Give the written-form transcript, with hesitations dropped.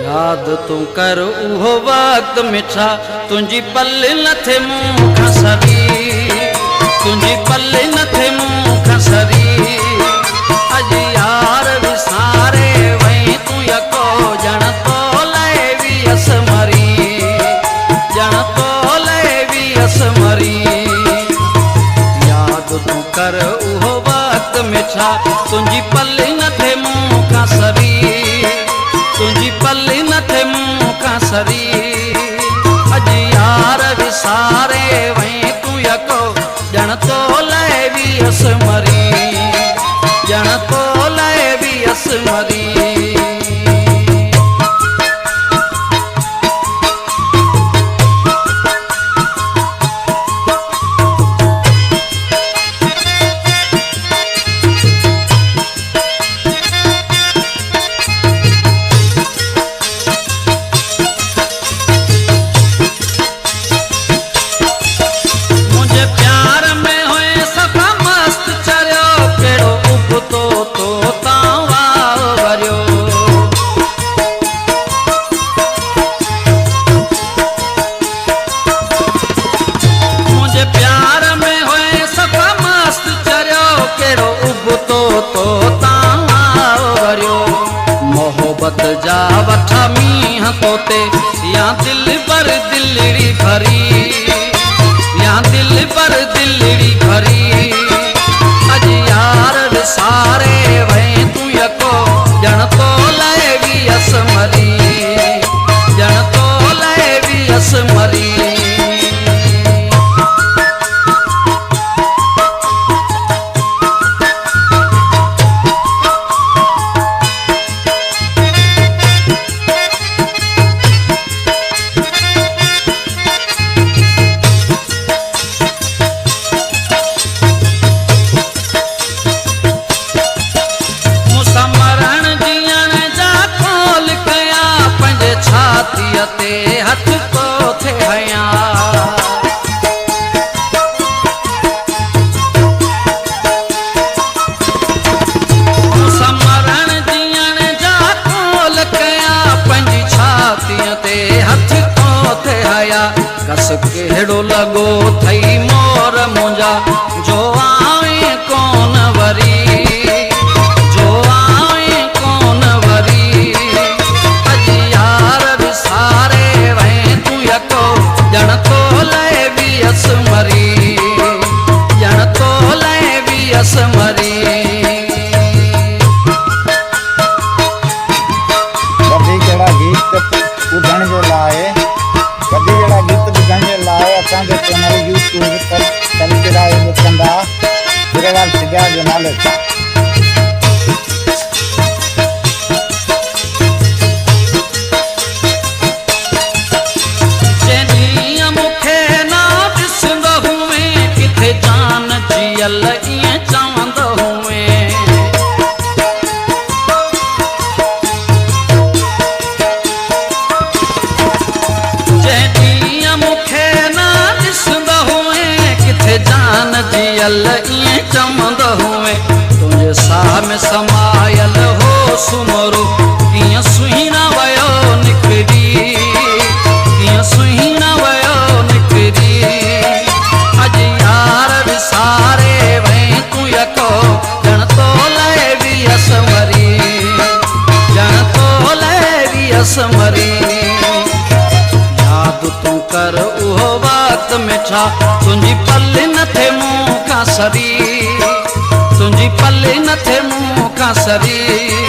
याद तू कर उहो वक्त मिठा तुझी पल न थे मुँह खां सरी तुझी पल न थे मुँह खां सरी अज यार विसारे वही तू यको जण तो ले भी अस मरी जण तो ले भी अस मरी याद तू कर उहो वक्त मिठा तुझी पल न थे मुँह खां सरी तुझी पल न थे मुँह खां सरी अज यार विसारे वही तू यको जण तो ले भी अस मरी जण तो ले भी अस मरी मोहब्बत जा वठा मीह तोते या दिल पर दिलड़ी भरी या दिल पर दिलड़ी भरी अज यार विसारे वही तू यको जण तो ले भी अस मरी जण तो ले भी अस मरी हथ को थे हया समरण जियण जा कोल कया पंजी छातिय ते हथ को थे हया कस केड़ो लगो थई मोर मुंजा जो आवे कोन वरी जण तो ले भी अस मरी जण तो ले भी अस मरी कभी जड़ा गीत ॿुधण जे लाइ कभी जड़ा गीत ॿुधण जे लाइ असांजे चैनल यूट्यूब पर सब्सक्राइब कंदा गिरेवाल सिजा जे नाले सां जियल इं चवंद हुए जॾहिं मूंखे न ॾिसंद हुए किथे जान जियल इं चवंद हुए तुंहिंजे साह में समायल हो सुमरो कीअं सुहिणा वयो निकिरी कीअं सुहिणा वयो निकिरी अज यार विसारे वही तू यको जण तो ले भी अस मरी जण तो ले भी अस मरी याद तू कर उहो वक्त मिठा तुझी पल न थे मुँह खां सरी तुझी पल न थे मुँह खां सरी